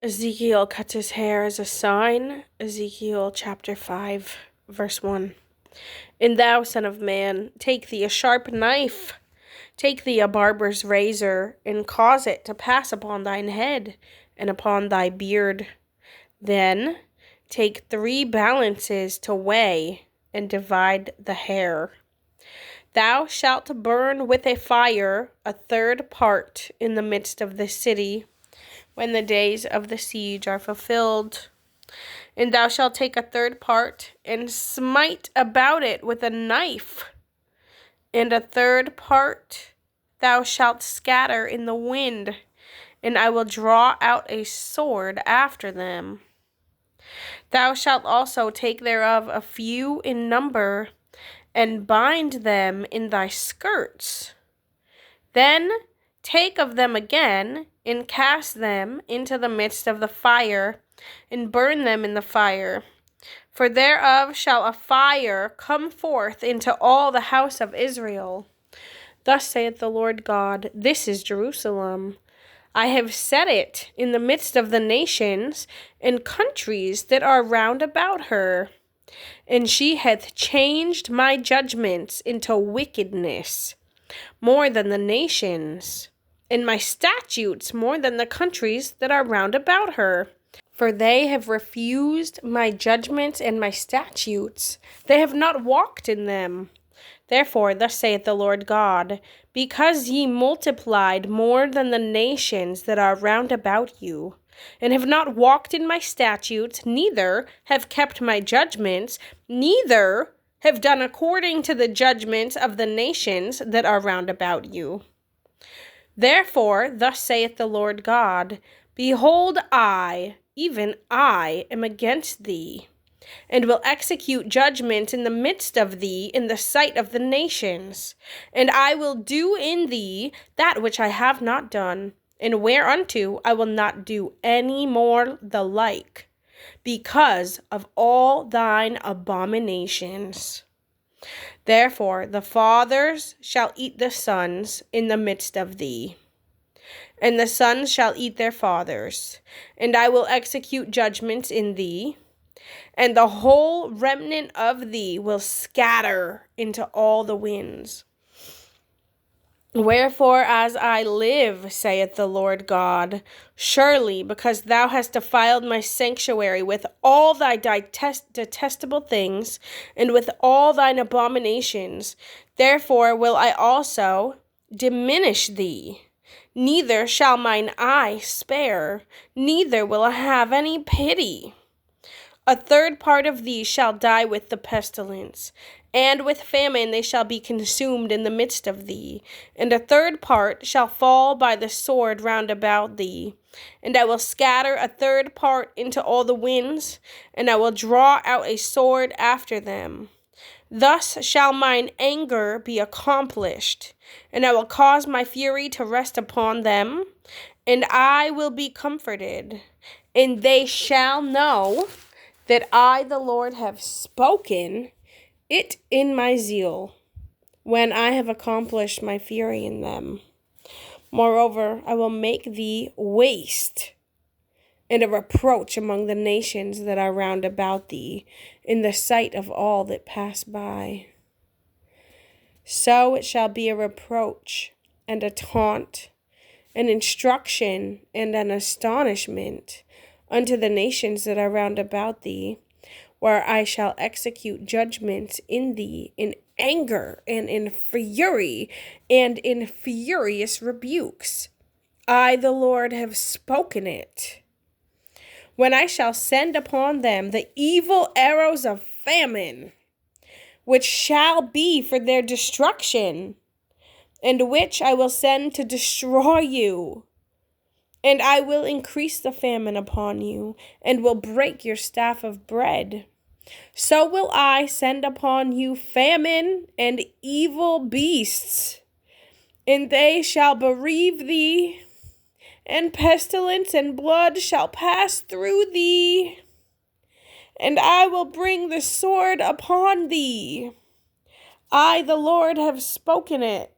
Ezekiel cuts his hair as a sign. Ezekiel chapter 5, verse 1. And thou, son of man, take thee a sharp knife, take thee a barber's razor, and cause it to pass upon thine head and upon thy beard. Then take 3 balances to weigh and divide the hair. Thou shalt burn with a fire a 3rd part in the midst of the city, when the days of the siege are fulfilled. And thou shalt take a 3rd part, and smite about it with a knife. And a 3rd part thou shalt scatter in the wind, and I will draw out a sword after them. Thou shalt also take thereof a few in number, and bind them in thy skirts. Then take of them again, and cast them into the midst of the fire, and burn them in the fire. For thereof shall a fire come forth into all the house of Israel. Thus saith the Lord God, This is Jerusalem. I have set it in the midst of the nations and countries that are round about her. And she hath changed my judgments into wickedness more than the nations, and my statutes more than the countries that are round about her. For they have refused my judgments and my statutes. They have not walked in them. Therefore, thus saith the Lord God, because ye multiplied more than the nations that are round about you, and have not walked in my statutes, neither have kept my judgments, neither have done according to the judgments of the nations that are round about you. Therefore, thus saith the Lord God, Behold, I, even I, am against thee, and will execute judgment in the midst of thee in the sight of the nations. And I will do in thee that which I have not done, and whereunto I will not do any more the like, because of all thine abominations. Therefore the fathers shall eat the sons in the midst of thee, and the sons shall eat their fathers, and I will execute judgments in thee, and the whole remnant of thee will scatter into all the winds. Wherefore, as I live, saith the Lord God, surely because thou hast defiled my sanctuary with all thy detestable things, and with all thine abominations, therefore will I also diminish thee. Neither shall mine eye spare, neither will I have any pity. A 3rd part of thee shall die with the pestilence, and with famine they shall be consumed in the midst of thee. And a 3rd part shall fall by the sword round about thee. And I will scatter a 3rd part into all the winds, and I will draw out a sword after them. Thus shall mine anger be accomplished, and I will cause my fury to rest upon them, and I will be comforted. And they shall know that I, the Lord, have spoken it in my zeal, when I have accomplished my fury in them. Moreover, I will make thee waste, and a reproach among the nations that are round about thee, in the sight of all that pass by. So it shall be a reproach, and a taunt, an instruction, and an astonishment unto the nations that are round about thee, where I shall execute judgments in thee in anger and in fury and in furious rebukes. I, the Lord, have spoken it. When I shall send upon them the evil arrows of famine, which shall be for their destruction, and which I will send to destroy you. And I will increase the famine upon you, and will break your staff of bread. So will I send upon you famine and evil beasts, and they shall bereave thee, and pestilence and blood shall pass through thee, and I will bring the sword upon thee. I, the Lord, have spoken it.